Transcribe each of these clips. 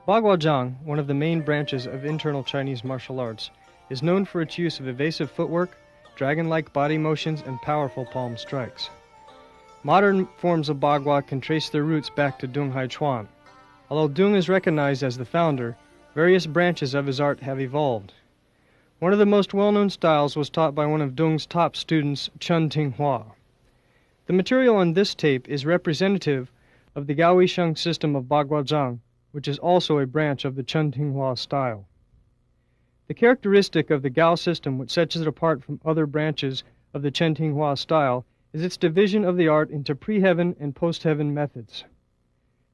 Baguazhang, one of the main branches of internal Chinese martial arts, is known for its use of evasive footwork, dragon-like body motions, and powerful palm strikes. Modern forms of Bagua can trace their roots back to Dung Haichuan. Although Dung is recognized as the founder, various branches of his art have evolved. One of the most well-known styles was taught by one of Dung's top students, Chen Tinghua. The material on this tape is representative of the Gaoshi system of Baguazhang, which is also a branch of the Chen Tinghua style. The characteristic of the Gao system which sets it apart from other branches of the Chen Tinghua style is its division of the art into pre-heaven and post-heaven methods.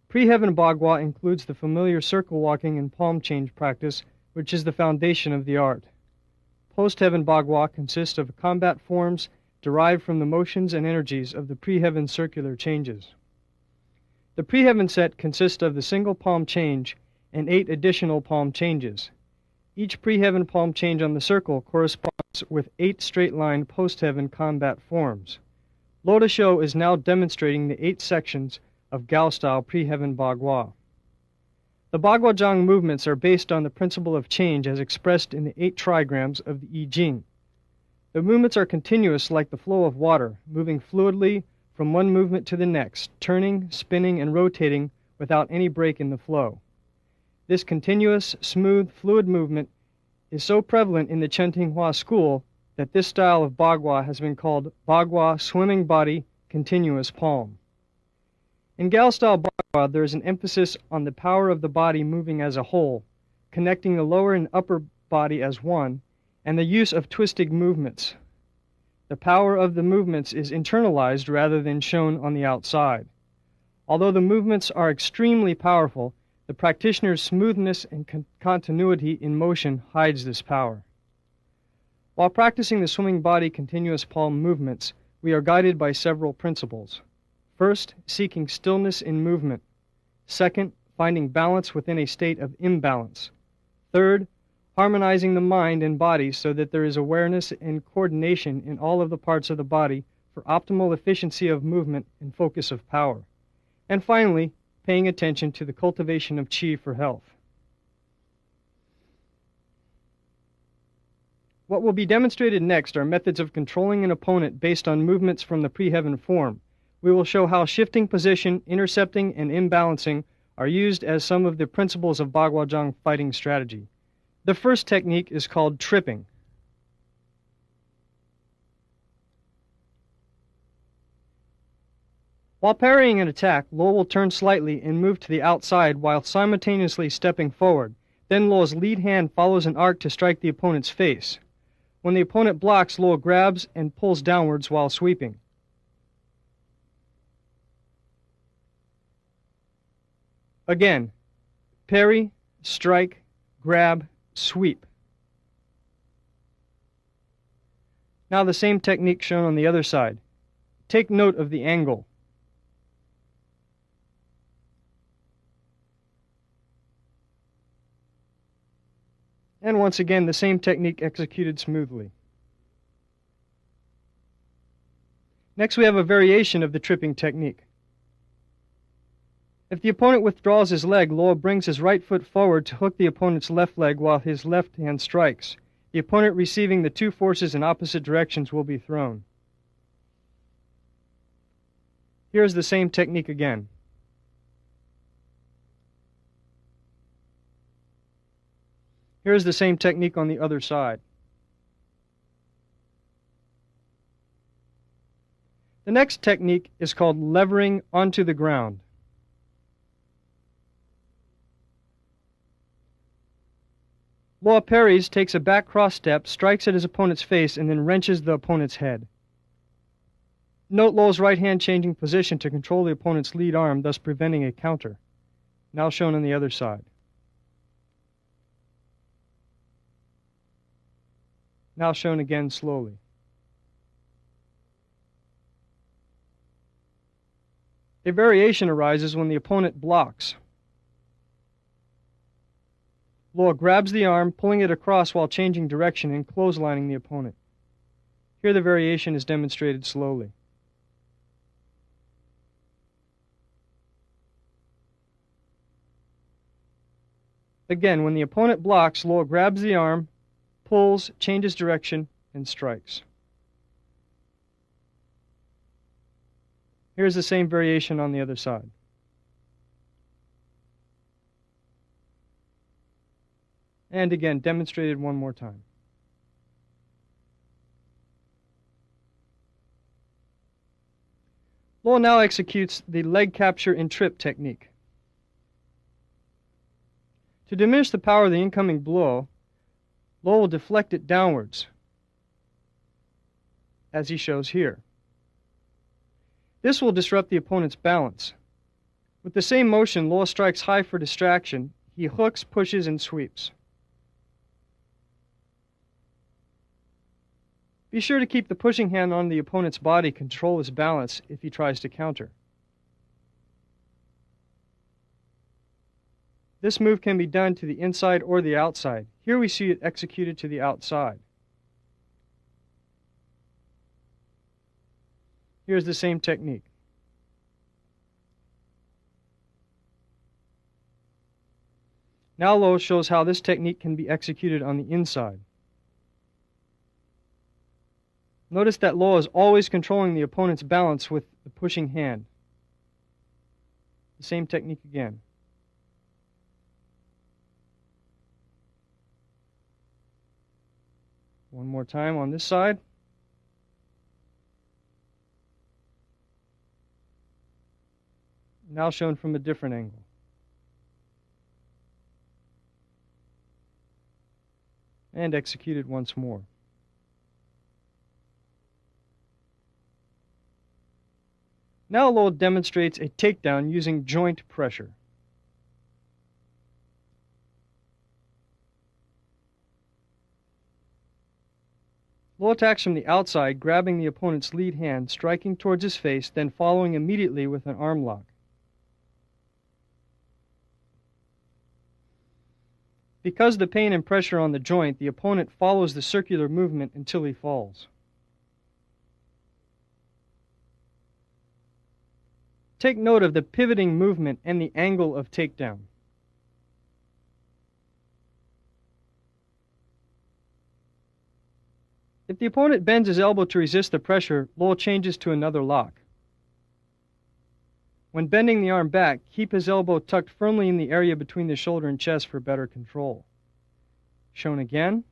Pre-heaven Bagua includes the familiar circle walking and palm change practice, which is the foundation of the art. Post-heaven Bagua consists of combat forms derived from the motions and energies of the pre-heaven circular changes. The pre-heaven set consists of the single palm change and 8 additional palm changes. Each pre-heaven palm change on the circle corresponds with 8 straight-line post-heaven combat forms. Lotus Show is now demonstrating the 8 sections of Gao-style pre-heaven Bagua. The Baguazhang movements are based on the principle of change as expressed in the 8 trigrams of the I Ching. The movements are continuous like the flow of water, moving fluidly from one movement to the next, turning, spinning, and rotating without any break in the flow. This continuous, smooth, fluid movement is so prevalent in the Chen Tinghua school that this style of Bagua has been called Bagua swimming body continuous palm. In Gao-style Bagua, there is an emphasis on the power of the body moving as a whole, connecting the lower and upper body as one, and the use of twisting movements. The power of the movements is internalized rather than shown on the outside. Although the movements are extremely powerful, the practitioner's smoothness and continuity in motion hides this power. While practicing the swimming body continuous palm movements, we are guided by several principles. First, seeking stillness in movement. Second, finding balance within a state of imbalance. Third, harmonizing the mind and body so that there is awareness and coordination in all of the parts of the body for optimal efficiency of movement and focus of power. And finally, paying attention to the cultivation of qi for health. What will be demonstrated next are methods of controlling an opponent based on movements from the pre-heaven form. We will show how shifting position, intercepting, and imbalancing are used as some of the principles of Baguazhang fighting strategy. The first technique is called tripping. While parrying an attack, Lo will turn slightly and move to the outside while simultaneously stepping forward. Then Lo's lead hand follows an arc to strike the opponent's face. When the opponent blocks, Lo grabs and pulls downwards while sweeping. Again, parry, strike, grab, sweep. Now the same technique shown on the other side. Take note of the angle. And once again, the same technique executed smoothly. Next, we have a variation of the tripping technique. If the opponent withdraws his leg, Lo brings his right foot forward to hook the opponent's left leg while his left hand strikes. The opponent receiving the 2 forces in opposite directions will be thrown. Here's the same technique again. Here's the same technique on the other side. The next technique is called levering onto the ground. Lo parries, takes a back cross step, strikes at his opponent's face, and then wrenches the opponent's head. Note Lo's right hand changing position to control the opponent's lead arm, thus preventing a counter. Now shown on the other side. Now shown again slowly. A variation arises when the opponent blocks. Lo grabs the arm, pulling it across while changing direction and clotheslining the opponent. Here the variation is demonstrated slowly. Again, when the opponent blocks, Lo grabs the arm, pulls, changes direction, and strikes. Here's the same variation on the other side. And again, demonstrated one more time. Lo now executes the leg capture and trip technique. To diminish the power of the incoming blow, Lo will deflect it downwards, as he shows here. This will disrupt the opponent's balance. With the same motion, Lo strikes high for distraction. He hooks, pushes, and sweeps. Be sure to keep the pushing hand on the opponent's body, control his balance if he tries to counter. This move can be done to the inside or the outside. Here we see it executed to the outside. Here's the same technique. Now Lo shows how this technique can be executed on the inside. Notice that Lo is always controlling the opponent's balance with the pushing hand. The same technique again. One more time on this side. Now shown from a different angle. And executed once more. Now Lo demonstrates a takedown using joint pressure. Lo attacks from the outside, grabbing the opponent's lead hand, striking towards his face, then following immediately with an arm lock. Because of the pain and pressure on the joint, the opponent follows the circular movement until he falls. Take note of the pivoting movement and the angle of takedown. If the opponent bends his elbow to resist the pressure, Lo changes to another lock. When bending the arm back, keep his elbow tucked firmly in the area between the shoulder and chest for better control. Shown again.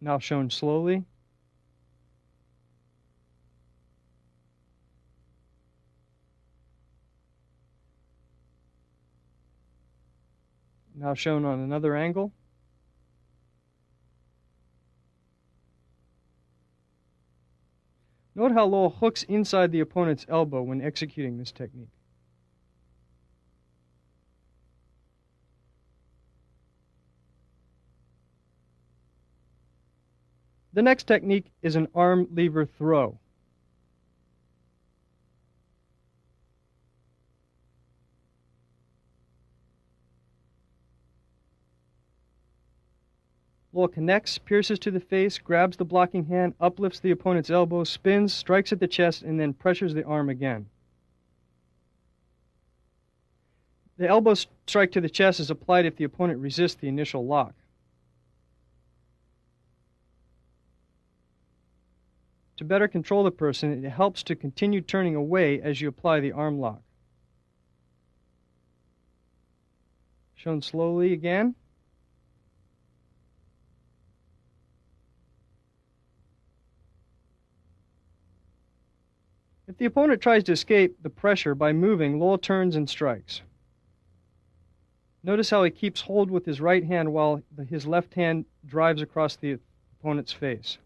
Now shown slowly. Now shown on another angle. Note how Lo hooks inside the opponent's elbow when executing this technique. The next technique is an arm lever throw. Lo connects, pierces to the face, grabs the blocking hand, uplifts the opponent's elbow, spins, strikes at the chest, and then pressures the arm again. The elbow strike to the chest is applied if the opponent resists the initial lock. To better control the person, it helps to continue turning away as you apply the arm lock. Shown slowly again. If the opponent tries to escape the pressure by moving, Lo turns and strikes. Notice how he keeps hold with his right hand while his left hand drives across the opponent's face.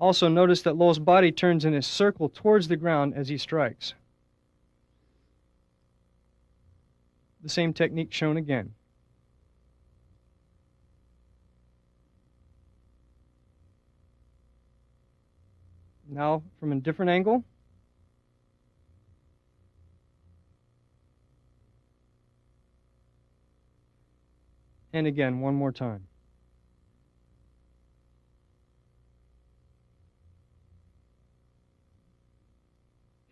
Also notice that Lo's body turns in a circle towards the ground as he strikes. The same technique shown again. Now from a different angle. And again, one more time.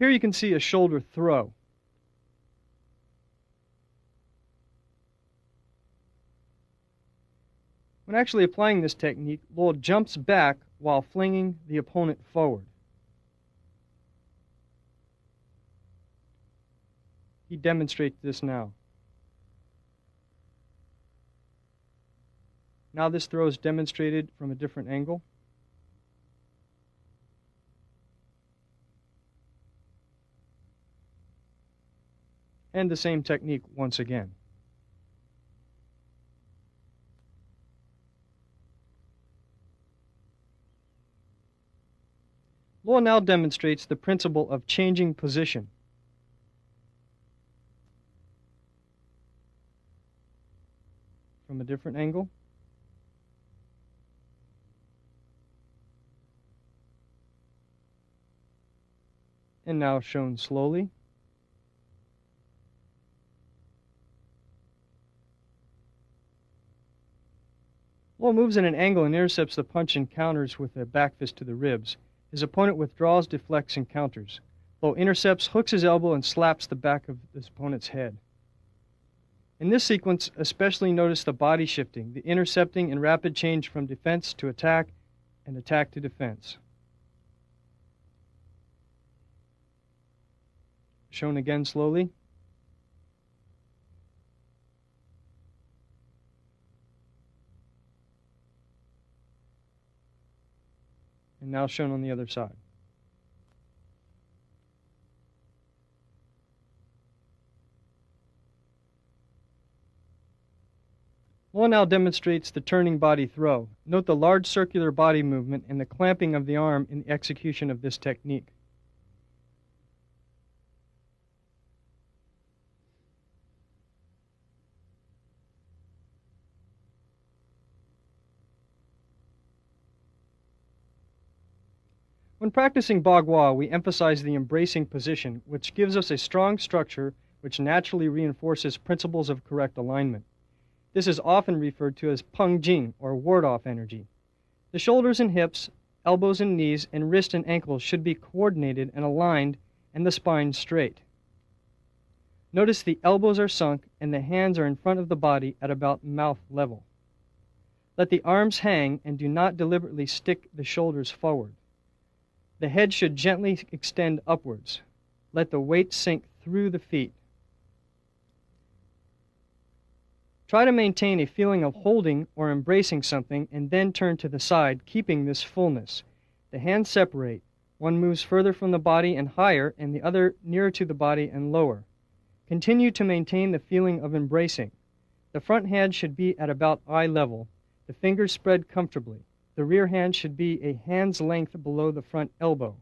Here you can see a shoulder throw. When actually applying this technique, Lowell jumps back while flinging the opponent forward. He demonstrates this now. Now this throw is demonstrated from a different angle. And the same technique once again. Lowell now demonstrates the principle of changing position. From a different angle. And now shown slowly. Lowell moves at an angle and intercepts the punch and counters with a back fist to the ribs. His opponent withdraws, deflects, and counters. Lowell intercepts, hooks his elbow, and slaps the back of his opponent's head. In this sequence, especially notice the body shifting, the intercepting and rapid change from defense to attack and attack to defense. Shown again slowly. And now shown on the other side. Lowell now demonstrates the turning body throw. Note the large circular body movement and the clamping of the arm in the execution of this technique. When practicing Bagua, we emphasize the embracing position, which gives us a strong structure which naturally reinforces principles of correct alignment. This is often referred to as pengjing, or ward-off energy. The shoulders and hips, elbows and knees, and wrist and ankles should be coordinated and aligned, and the spine straight. Notice the elbows are sunk and the hands are in front of the body at about mouth level. Let the arms hang and do not deliberately stick the shoulders forward. The head should gently extend upwards. Let the weight sink through the feet. Try to maintain a feeling of holding or embracing something and then turn to the side, keeping this fullness. The hands separate. One moves further from the body and higher, and the other nearer to the body and lower. Continue to maintain the feeling of embracing. The front hand should be at about eye level. The fingers spread comfortably. The rear hand should be a hand's length below the front elbow.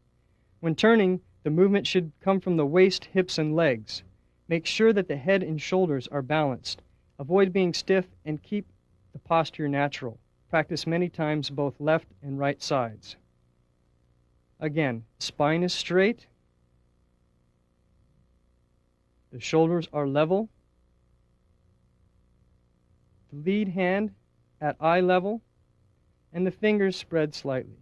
When turning, the movement should come from the waist, hips, and legs. Make sure that the head and shoulders are balanced. Avoid being stiff and keep the posture natural. Practice many times both left and right sides. Again, spine is straight. The shoulders are level. The lead hand at eye level. And the fingers spread slightly.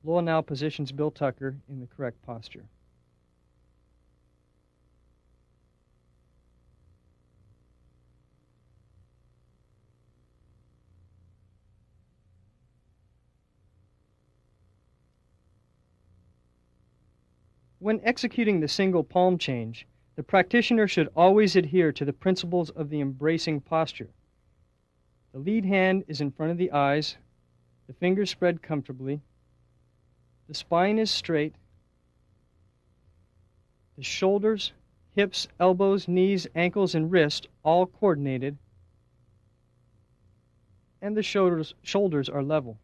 Lowell now positions Bill Tucker in the correct posture. When executing the single palm change, the practitioner should always adhere to the principles of the embracing posture. The lead hand is in front of the eyes, the fingers spread comfortably, the spine is straight, the shoulders, hips, elbows, knees, ankles, and wrists all coordinated, and the shoulders are level.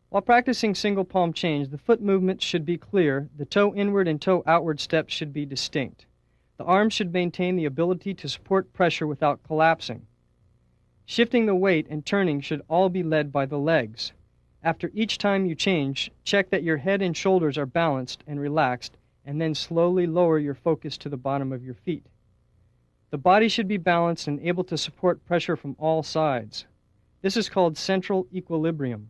While practicing single palm change, the foot movements should be clear, the toe inward and toe outward steps should be distinct. The arms should maintain the ability to support pressure without collapsing. Shifting the weight and turning should all be led by the legs. After each time you change, check that your head and shoulders are balanced and relaxed, and then slowly lower your focus to the bottom of your feet. The body should be balanced and able to support pressure from all sides. This is called central equilibrium.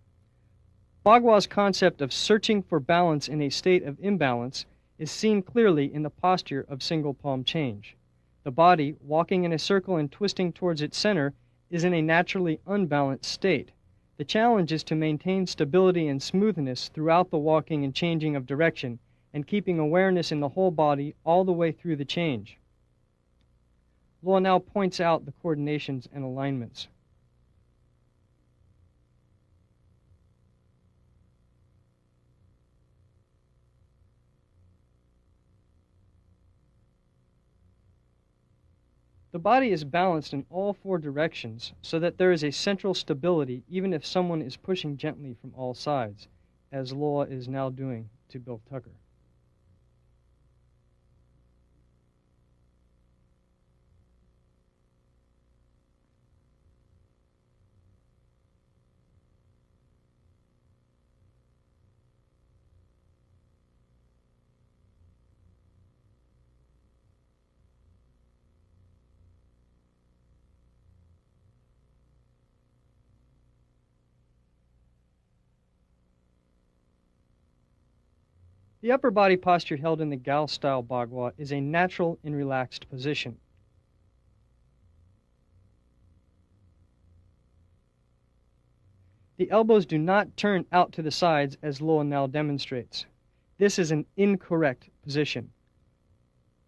Baghua's concept of searching for balance in a state of imbalance is seen clearly in the posture of single palm change. The body, walking in a circle and twisting towards its center, is in a naturally unbalanced state. The challenge is to maintain stability and smoothness throughout the walking and changing of direction, and keeping awareness in the whole body all the way through the change. Luo now points out the coordinations and alignments. The body is balanced in all four directions so that there is a central stability even if someone is pushing gently from all sides, as Luo is now doing to Bill Tucker. The upper body posture held in the Gao-style Bagua is a natural and relaxed position. The elbows do not turn out to the sides as Luo now demonstrates. This is an incorrect position.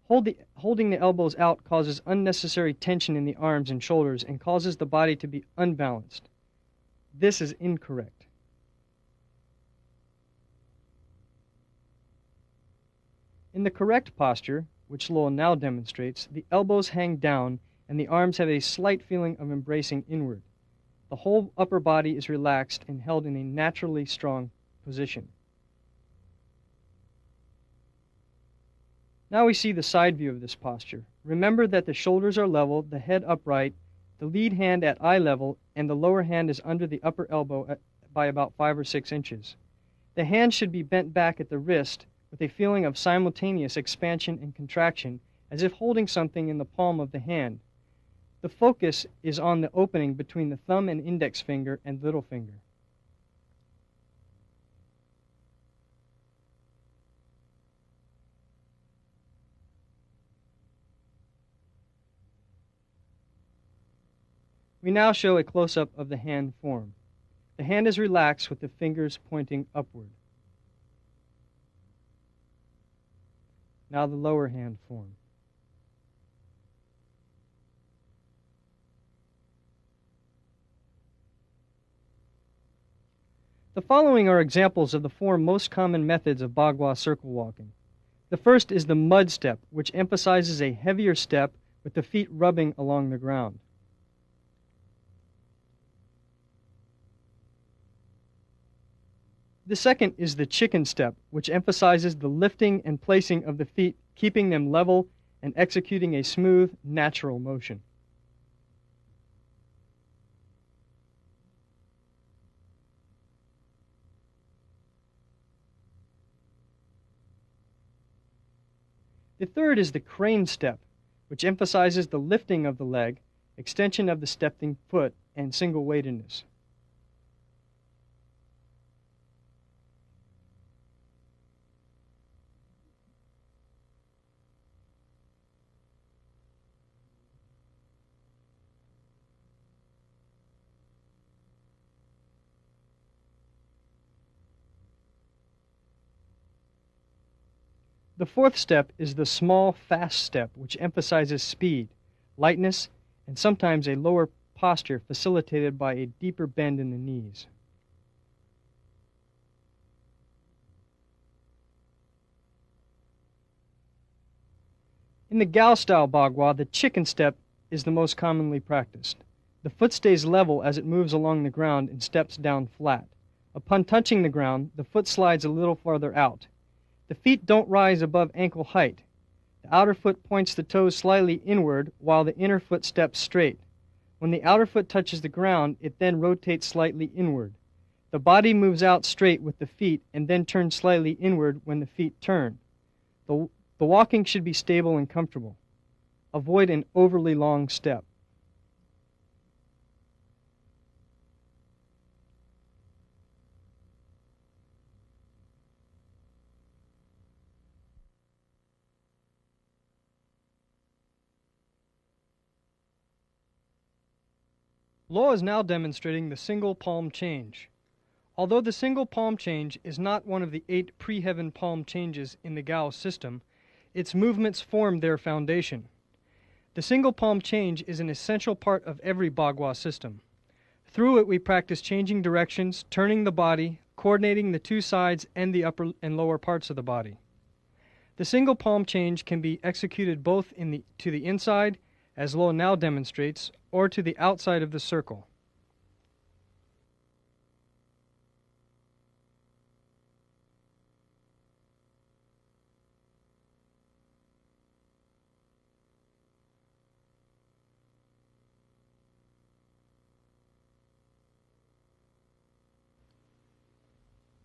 Holding the elbows out causes unnecessary tension in the arms and shoulders and causes the body to be unbalanced. This is incorrect. In the correct posture, which Luo now demonstrates, the elbows hang down and the arms have a slight feeling of embracing inward. The whole upper body is relaxed and held in a naturally strong position. Now we see the side view of this posture. Remember that the shoulders are level, the head upright, the lead hand at eye level, and the lower hand is under the upper elbow by about 5 or 6 inches. The hand should be bent back at the wrist with a feeling of simultaneous expansion and contraction, as if holding something in the palm of the hand. The focus is on the opening between the thumb and index finger and little finger. We now show a close-up of the hand form. The hand is relaxed with the fingers pointing upward. Now the lower hand form. The following are examples of the 4 most common methods of Bagua circle walking. The first is the mud step, which emphasizes a heavier step with the feet rubbing along the ground. The second is the chicken step, which emphasizes the lifting and placing of the feet, keeping them level and executing a smooth, natural motion. The third is the crane step, which emphasizes the lifting of the leg, extension of the stepping foot, and single-weightedness. The fourth step is the small, fast step, which emphasizes speed, lightness, and sometimes a lower posture facilitated by a deeper bend in the knees. In the Gao-style Bagua, the chicken step is the most commonly practiced. The foot stays level as it moves along the ground and steps down flat. Upon touching the ground, the foot slides a little farther out. The feet don't rise above ankle height. The outer foot points the toes slightly inward while the inner foot steps straight. When the outer foot touches the ground, it then rotates slightly inward. The body moves out straight with the feet and then turns slightly inward when the feet turn. The walking should be stable and comfortable. Avoid an overly long step. Lo is now demonstrating the single palm change. Although the single palm change is not one of the 8 pre-heaven palm changes in the Gao system, its movements form their foundation. The single palm change is an essential part of every Bagua system. Through it we practice changing directions, turning the body, coordinating the two sides and the upper and lower parts of the body. The single palm change can be executed both to the inside, as Lo now demonstrates, or to the outside of the circle.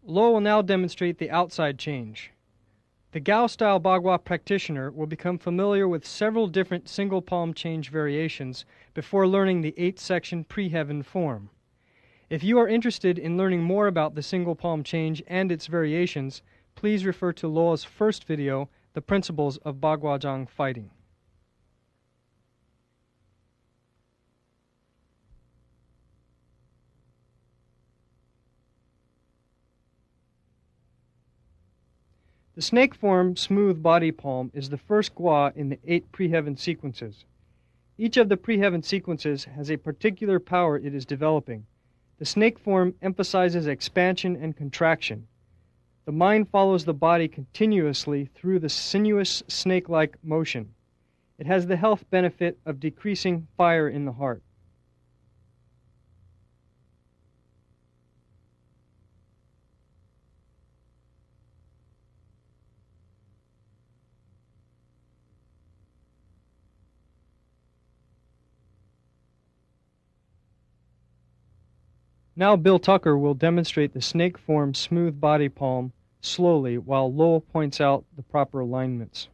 Lo will now demonstrate the outside change. The Gao-style Bagua practitioner will become familiar with several different single palm change variations before learning the 8-section pre-heaven form. If you are interested in learning more about the single palm change and its variations, please refer to Lo's first video, The Principles of Baguazhang Fighting. The snake form smooth body palm is the first gua in the 8 pre-heaven sequences. Each of the pre-heaven sequences has a particular power it is developing. The snake form emphasizes expansion and contraction. The mind follows the body continuously through the sinuous snake-like motion. It has the health benefit of decreasing fire in the heart. Now Bill Tucker will demonstrate the snake form smooth body palm slowly while Lo points out the proper alignments.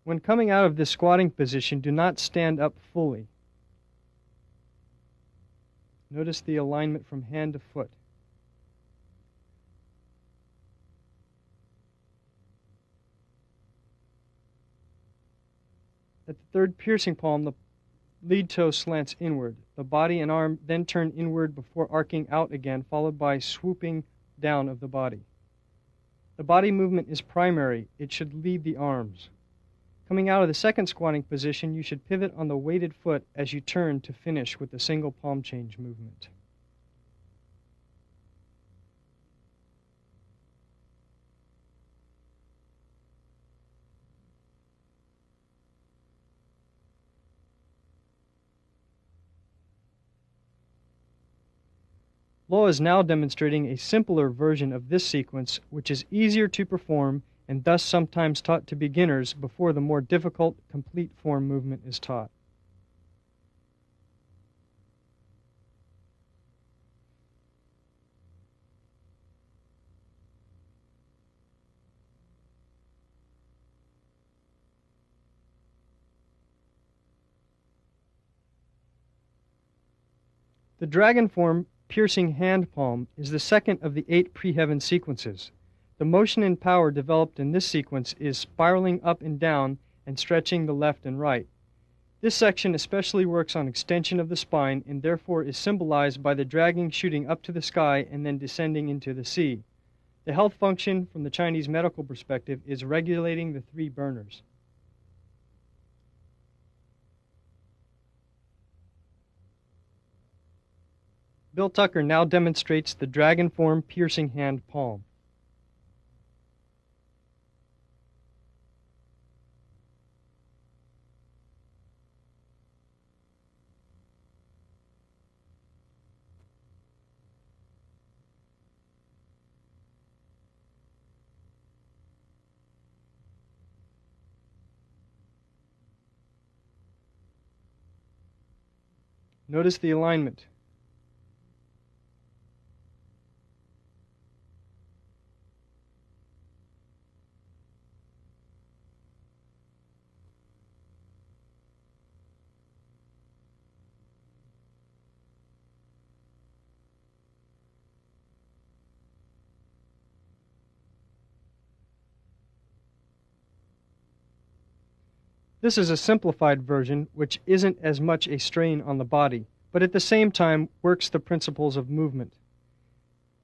When coming out of this squatting position, do not stand up fully. Notice the alignment from hand to foot. At the third piercing palm, the lead toe slants inward. The body and arm then turn inward before arcing out again, followed by swooping down of the body. The body movement is primary. It should lead the arms. Coming out of the second squatting position, you should pivot on the weighted foot as you turn to finish with the single palm change movement. Lo is now demonstrating a simpler version of this sequence, which is easier to perform and thus sometimes taught to beginners before the more difficult complete form movement is taught. The dragon form piercing hand palm is the second of the 8 pre-heaven sequences. The motion and power developed in this sequence is spiraling up and down and stretching the left and right. This section especially works on extension of the spine and therefore is symbolized by the dragging shooting up to the sky and then descending into the sea. The health function from the Chinese medical perspective is regulating the 3 burners. Bill Tucker now demonstrates the dragon form piercing hand palm. Notice the alignment. This is a simplified version which isn't as much a strain on the body, but at the same time works the principles of movement.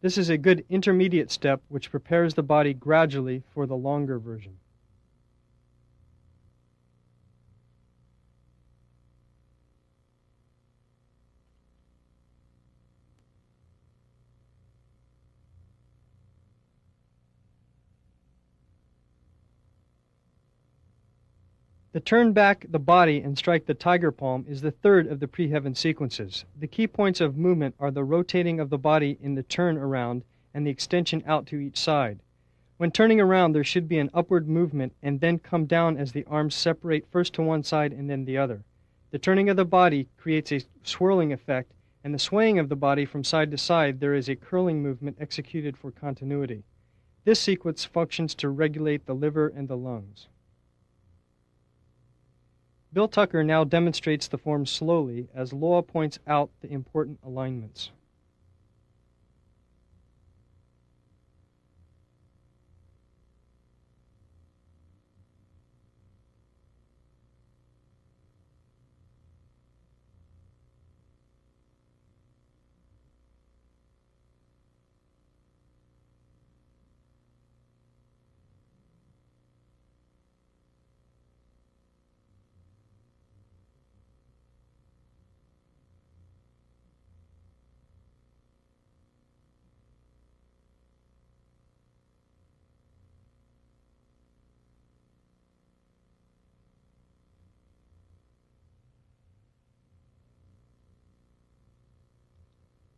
This is a good intermediate step which prepares the body gradually for the longer version. The turn back the body and strike the tiger palm is the third of the pre-heaven sequences. The key points of movement are the rotating of the body in the turn around and the extension out to each side. When turning around, there should be an upward movement and then come down as the arms separate first to one side and then the other. The turning of the body creates a swirling effect, and the swaying of the body from side to side, there is a curling movement executed for continuity. This sequence functions to regulate the liver and the lungs. Bill Tucker now demonstrates the form slowly as Law points out the important alignments.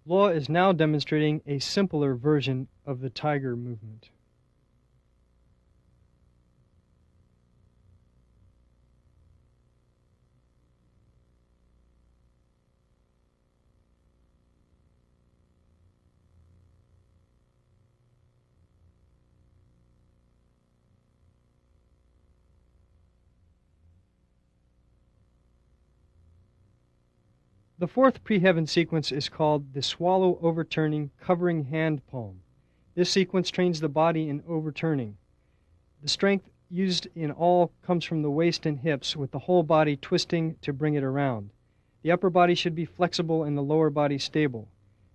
Law is now demonstrating a simpler version of the tiger movement. The fourth pre-heaven sequence is called the swallow overturning covering hand palm. This sequence trains the body in overturning. The strength used in all comes from the waist and hips, with the whole body twisting to bring it around. The upper body should be flexible and the lower body stable.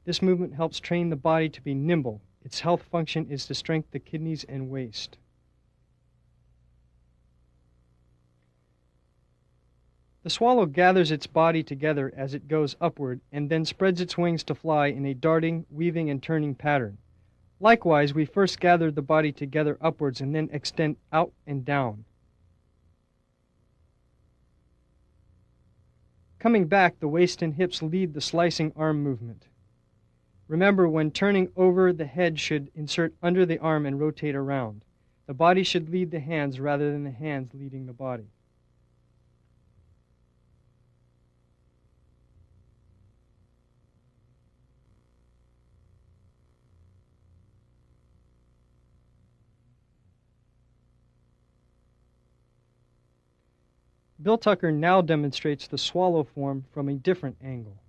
This movement helps train the body to be nimble. Its health function is to strengthen the kidneys and waist. The swallow gathers its body together as it goes upward and then spreads its wings to fly in a darting, weaving, and turning pattern. Likewise, we first gather the body together upwards and then extend out and down. Coming back, the waist and hips lead the slicing arm movement. Remember, when turning over, the head should insert under the arm and rotate around. The body should lead the hands rather than the hands leading the body. Bill Tucker now demonstrates the swallow form from a different angle.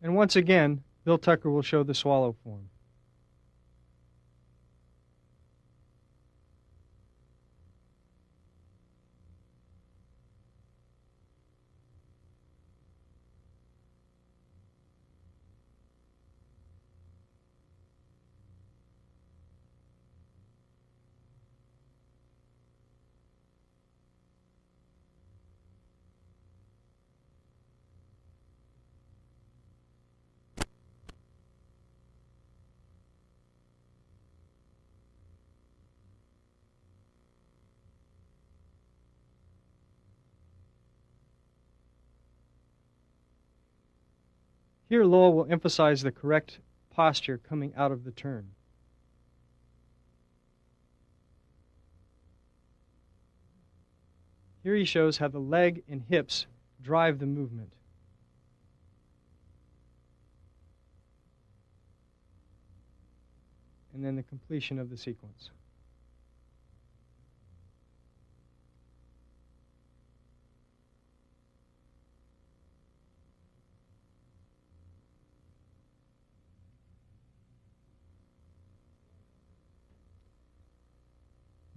And once again, Bill Tucker will show the swallow form. Here Lo will emphasize the correct posture coming out of the turn. Here he shows how the leg and hips drive the movement. And then the completion of the sequence.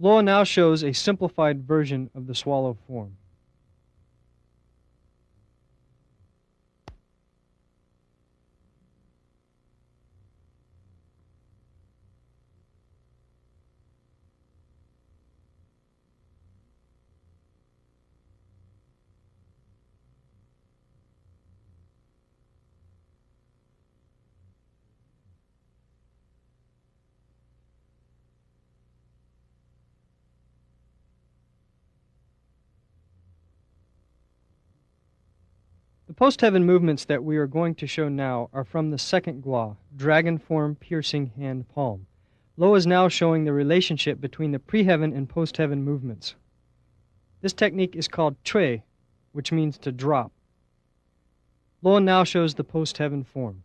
Lo now shows a simplified version of the swallow form. The post-heaven movements that we are going to show now are from the second gua, dragon form piercing hand palm. Lo is now showing the relationship between the pre-heaven and post-heaven movements. This technique is called chui, which means to drop. Lo now shows the post-heaven form.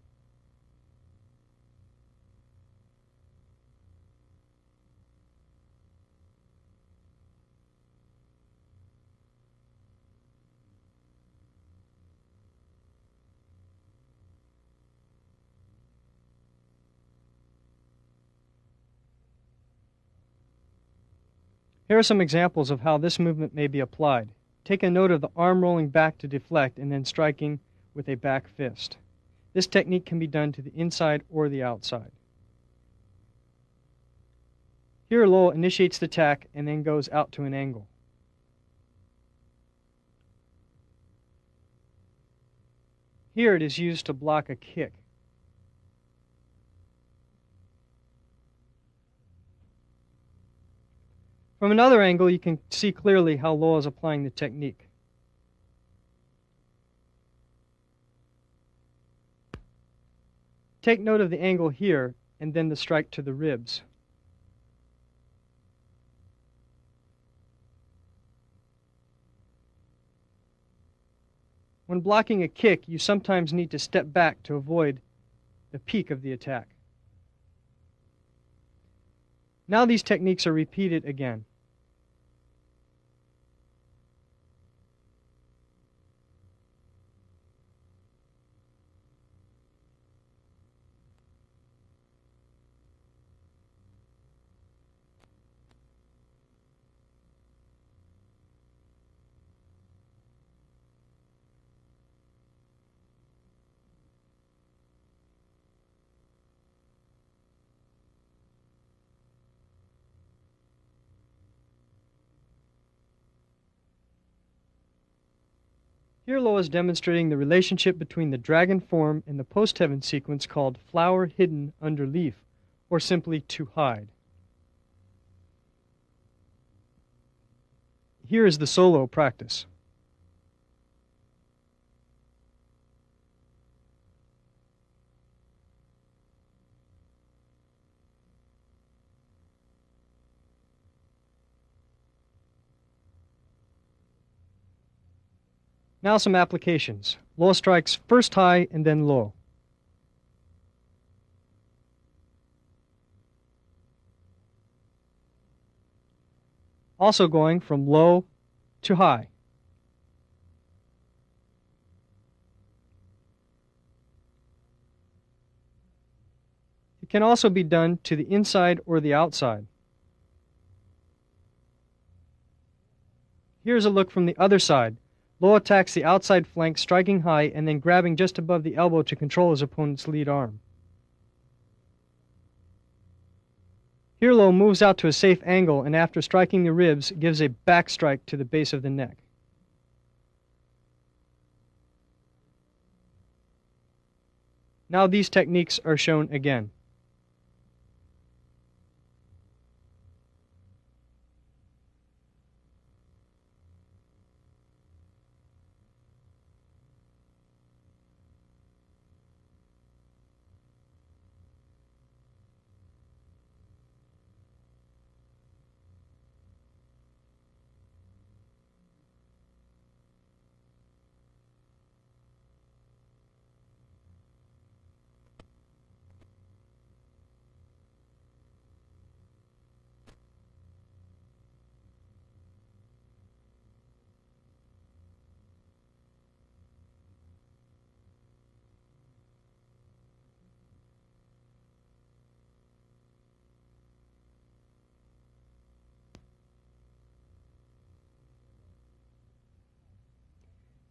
Here are some examples of how this movement may be applied. Take a note of the arm rolling back to deflect and then striking with a back fist. This technique can be done to the inside or the outside. Here Lo initiates the attack and then goes out to an angle. Here it is used to block a kick. From another angle, you can see clearly how Lo is applying the technique. Take note of the angle here and then the strike to the ribs. When blocking a kick, you sometimes need to step back to avoid the peak of the attack. Now these techniques are repeated again. Here Lo is demonstrating the relationship between the dragon form and the post-heaven sequence called flower hidden under leaf, or simply to hide. Here is the solo practice. Now some applications. Lo strikes first high and then low. Also going from low to high. It can also be done to the inside or the outside. Here's a look from the other side. Lo attacks the outside flank, striking high and then grabbing just above the elbow to control his opponent's lead arm. Here Lo moves out to a safe angle and after striking the ribs, gives a back strike to the base of the neck. Now these techniques are shown again.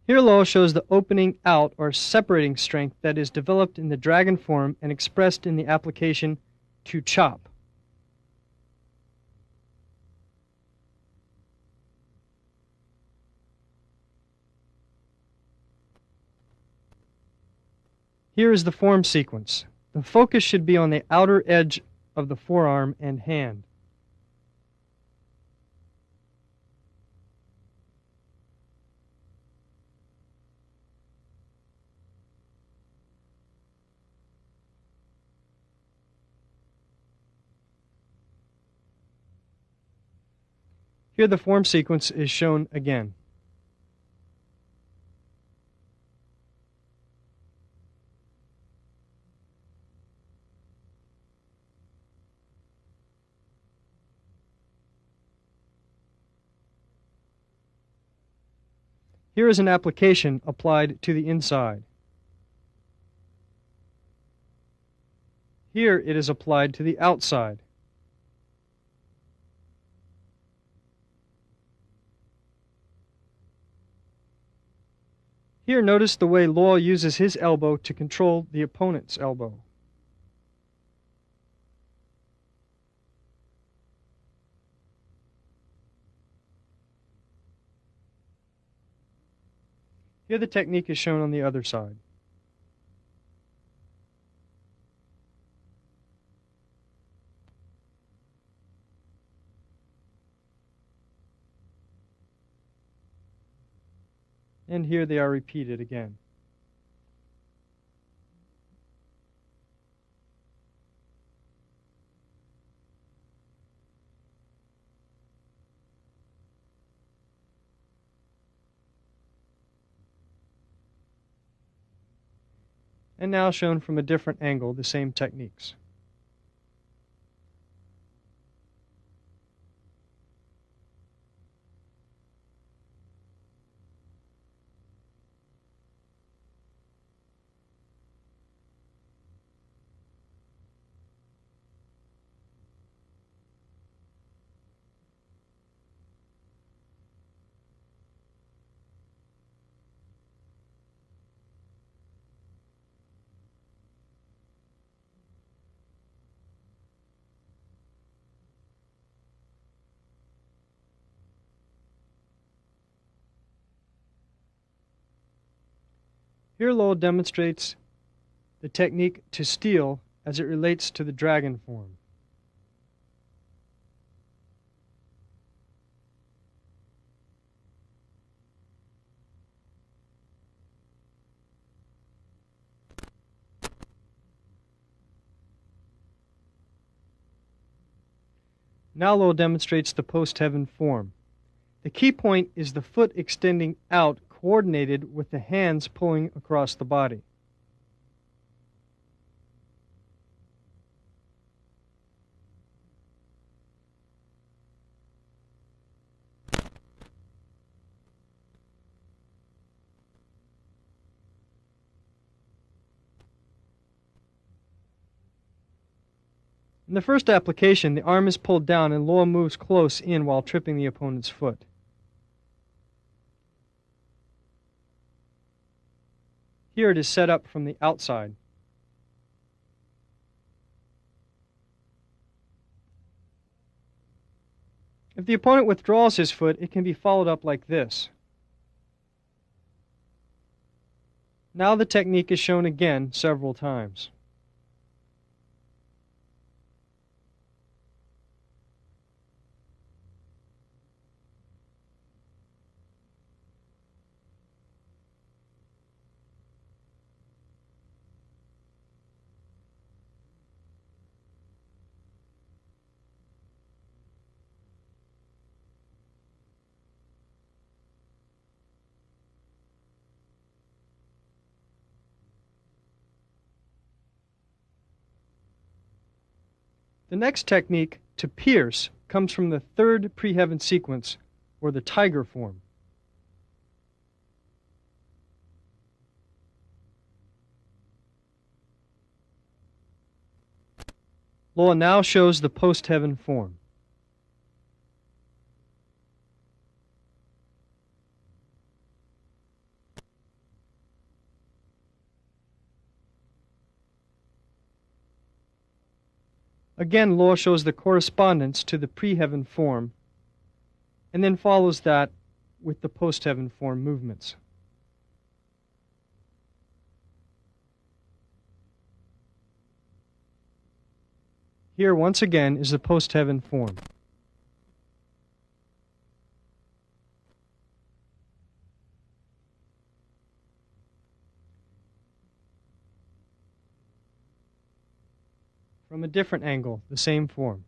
Here Law shows the opening out or separating strength that is developed in the dragon form and expressed in the application to chop. Here is the form sequence. The focus should be on the outer edge of the forearm and hand. Here the form sequence is shown again. Here is an application applied to the inside. Here it is applied to the outside. Here notice the way Law uses his elbow to control the opponent's elbow. Here the technique is shown on the other side. And here they are repeated again. And now shown from a different angle, the same techniques. Here Lowell demonstrates the technique to steal as it relates to the dragon form. Now Lowell demonstrates the post-heaven form. The key point is the foot extending out, coordinated with the hands pulling across the body. In the first application, the arm is pulled down and Lowell moves close in while tripping the opponent's foot. Here it is set up from the outside. If the opponent withdraws his foot, it can be followed up like this. Now the technique is shown again several times. The next technique, to pierce, comes from the third pre-heaven sequence, or the tiger form. Lowell now shows the post-heaven form. Again, Lo shows the correspondence to the pre-heaven form, and then follows that with the post-heaven form movements. Here, once again, is the post-heaven form. From a different angle, the same form.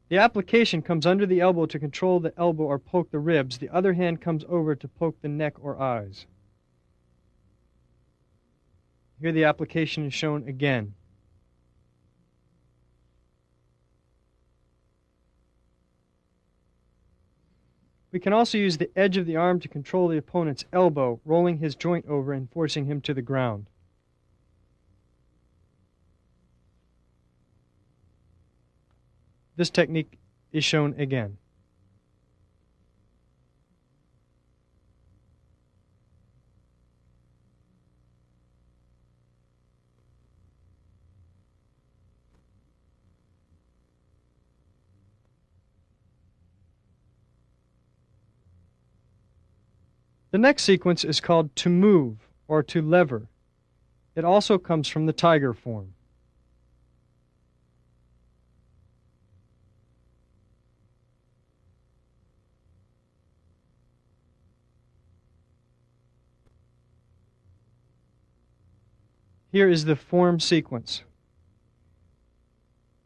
The application comes under the elbow to control the elbow or poke the ribs. The other hand comes over to poke the neck or eyes. Here the application is shown again. We can also use the edge of the arm to control the opponent's elbow, rolling his joint over and forcing him to the ground. This technique is shown again. The next sequence is called to move or to lever. It also comes from the tiger form. Here is the form sequence.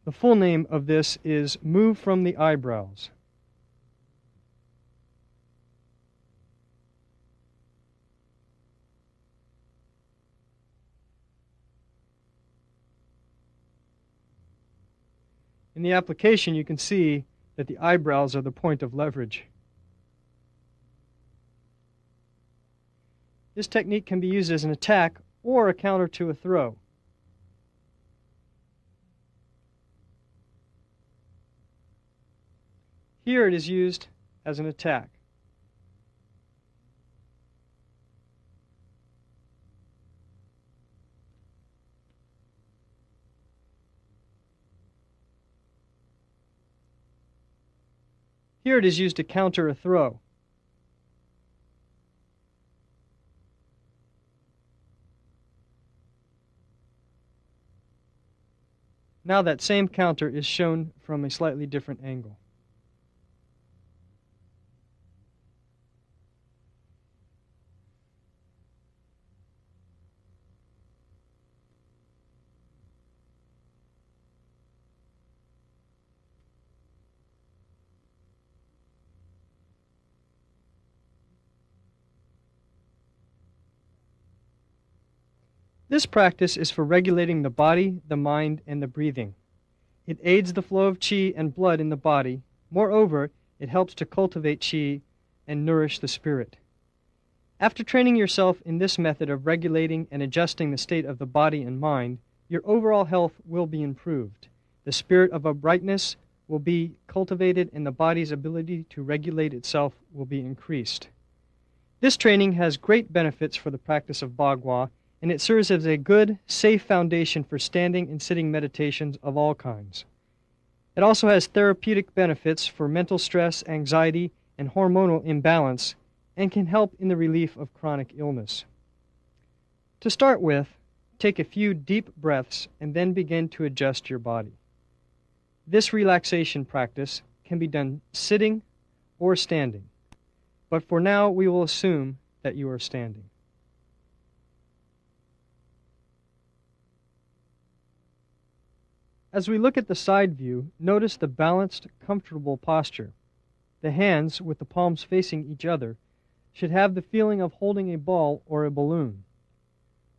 The full name of this is move from the eyebrows. In the application, you can see that the eyebrows are the point of leverage. This technique can be used as an attack or a counter to a throw. Here it is used as an attack. Here it is used to counter a throw. Now that same counter is shown from a slightly different angle. This practice is for regulating the body, the mind, and the breathing. It aids the flow of qi and blood in the body. Moreover, it helps to cultivate qi and nourish the spirit. After training yourself in this method of regulating and adjusting the state of the body and mind, your overall health will be improved. The spirit of uprightness will be cultivated and the body's ability to regulate itself will be increased. This training has great benefits for the practice of Bagua, and it serves as a good, safe foundation for standing and sitting meditations of all kinds. It also has therapeutic benefits for mental stress, anxiety, and hormonal imbalance, and can help in the relief of chronic illness. To start with, take a few deep breaths and then begin to adjust your body. This relaxation practice can be done sitting or standing, but for now we will assume that you are standing. As we look at the side view, notice the balanced, comfortable posture. The hands, with the palms facing each other, should have the feeling of holding a ball or a balloon.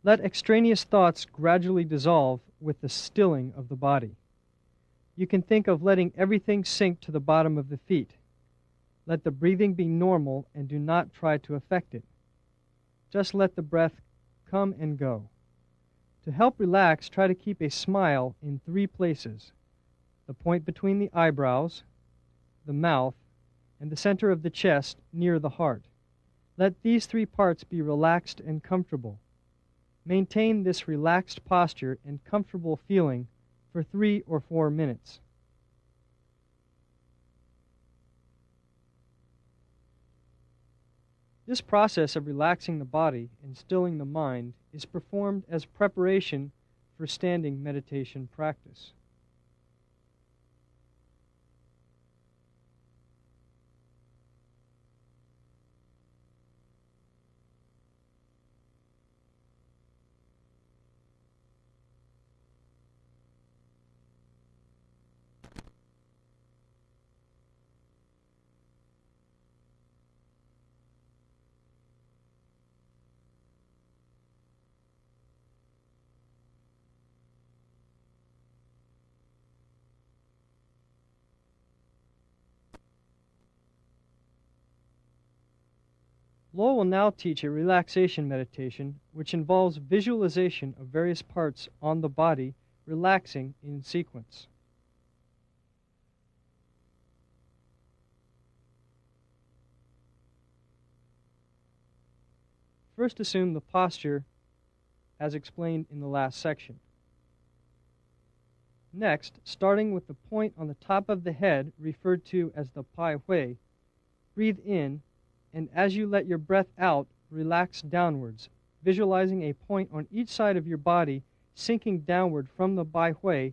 Let extraneous thoughts gradually dissolve with the stilling of the body. You can think of letting everything sink to the bottom of the feet. Let the breathing be normal and do not try to affect it. Just let the breath come and go. To help relax, try to keep a smile in 3 places: the point between the eyebrows, the mouth, and the center of the chest near the heart. Let these three parts be relaxed and comfortable. Maintain this relaxed posture and comfortable feeling for 3 or 4 minutes. This process of relaxing the body and stilling the mind is performed as preparation for standing meditation practice. Lo will now teach a relaxation meditation which involves visualization of various parts on the body relaxing in sequence. First, assume the posture as explained in the last section. Next, starting with the point on the top of the head referred to as the Pai Hui, breathe in, and as you let your breath out, relax downwards, visualizing a point on each side of your body sinking downward from the Pai Hui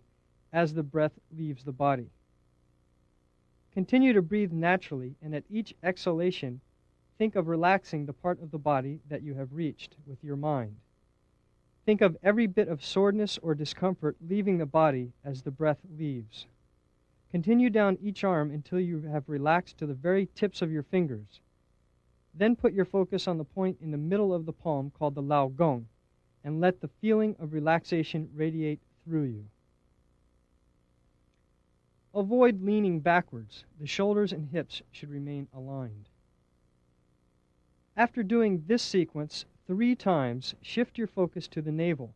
as the breath leaves the body. Continue to breathe naturally, and at each exhalation, think of relaxing the part of the body that you have reached with your mind. Think of every bit of soreness or discomfort leaving the body as the breath leaves. Continue down each arm until you have relaxed to the very tips of your fingers. Then put your focus on the point in the middle of the palm called the Lao Gong, and let the feeling of relaxation radiate through you. Avoid leaning backwards. The shoulders and hips should remain aligned. After doing this sequence 3 times, shift your focus to the navel.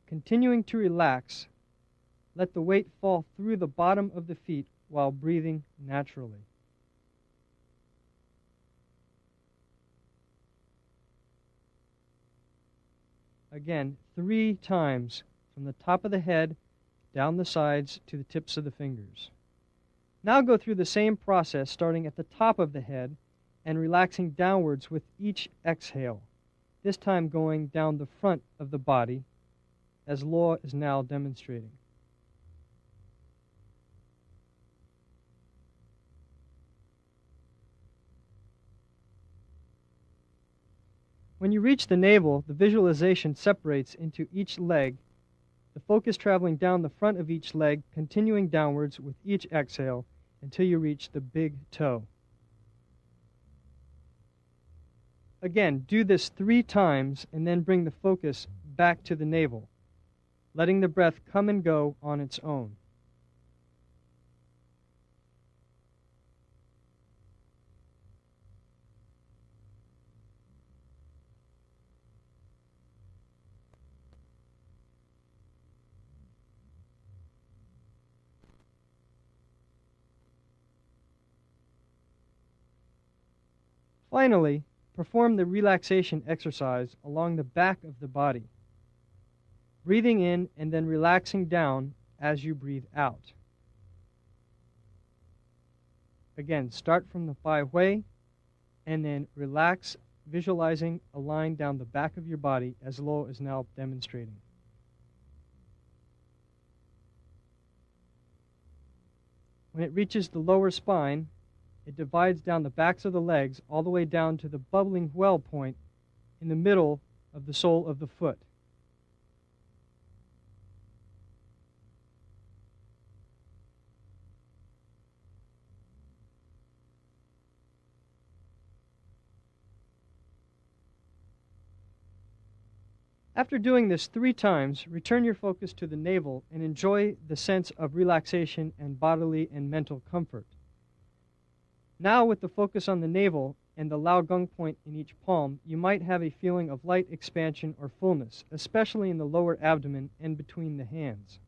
Continuing to relax, let the weight fall through the bottom of the feet while breathing naturally. Again, 3 times from the top of the head, down the sides to the tips of the fingers. Now go through the same process starting at the top of the head and relaxing downwards with each exhale, this time going down the front of the body, as Law is now demonstrating. When you reach the navel, the visualization separates into each leg, the focus traveling down the front of each leg, continuing downwards with each exhale until you reach the big toe. Again, do this 3 times and then bring the focus back to the navel, letting the breath come and go on its own. Finally, perform the relaxation exercise along the back of the body, breathing in and then relaxing down as you breathe out. Again, start from the Pai Hui and then relax, visualizing a line down the back of your body as Lo is now demonstrating. When it reaches the lower spine, it divides down the backs of the legs all the way down to the bubbling well point in the middle of the sole of the foot. After doing this 3 times, return your focus to the navel and enjoy the sense of relaxation and bodily and mental comfort. Now, with the focus on the navel and the Lao Gong point in each palm, you might have a feeling of light expansion or fullness, especially in the lower abdomen and between the hands.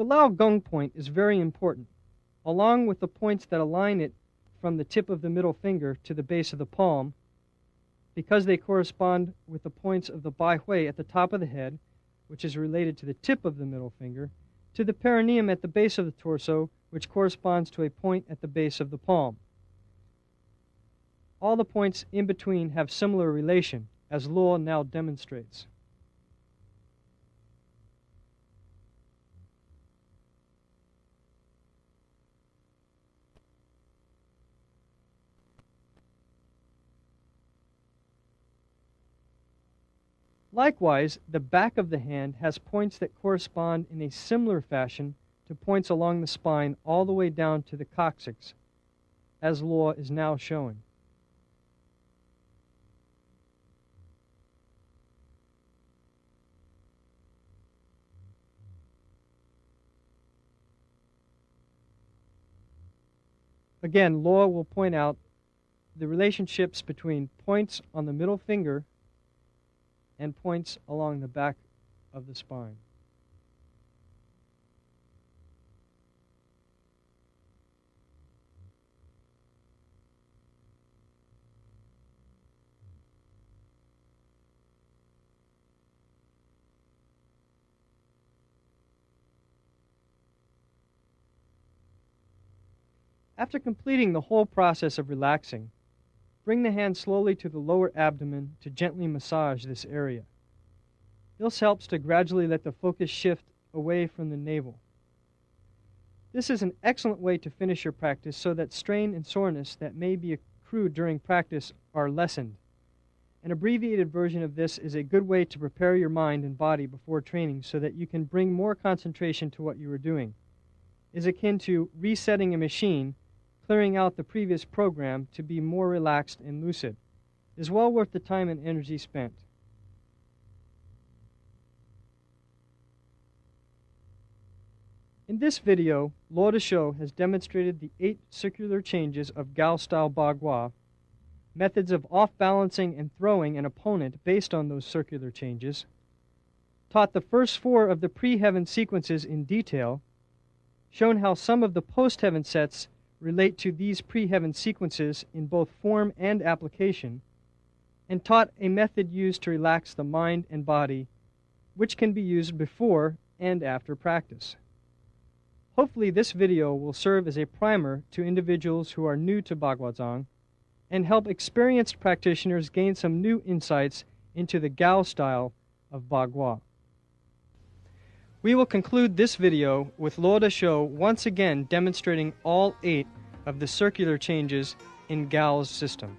The Lao Gong point is very important, along with the points that align it from the tip of the middle finger to the base of the palm, because they correspond with the points of the Bai Hui at the top of the head, which is related to the tip of the middle finger, to the perineum at the base of the torso, which corresponds to a point at the base of the palm. All the points in between have similar relation, as Luo now demonstrates. Likewise, the back of the hand has points that correspond in a similar fashion to points along the spine all the way down to the coccyx, as Luo is now showing. Again, Luo will point out the relationships between points on the middle finger and points along the back of the spine. After completing the whole process of relaxing, bring the hand slowly to the lower abdomen to gently massage this area. This helps to gradually let the focus shift away from the navel. This is an excellent way to finish your practice so that strain and soreness that may be accrued during practice are lessened. An abbreviated version of this is a good way to prepare your mind and body before training so that you can bring more concentration to what you are doing. It is akin to resetting a machine, clearing out the previous program to be more relaxed and lucid. It is well worth the time and energy spent. In this video, Luo Deshu has demonstrated the 8 circular changes of Gao-style Bagua, methods of off-balancing and throwing an opponent based on those circular changes, taught the first 4 of the pre-heaven sequences in detail, shown how some of the post-heaven sets relate to these pre-heaven sequences in both form and application, and taught a method used to relax the mind and body, which can be used before and after practice. Hopefully this video will serve as a primer to individuals who are new to Baguazhang and help experienced practitioners gain some new insights into the Gao style of Bagua. We will conclude this video with Luo Deshu once again demonstrating all 8 of the circular changes in Gao's system.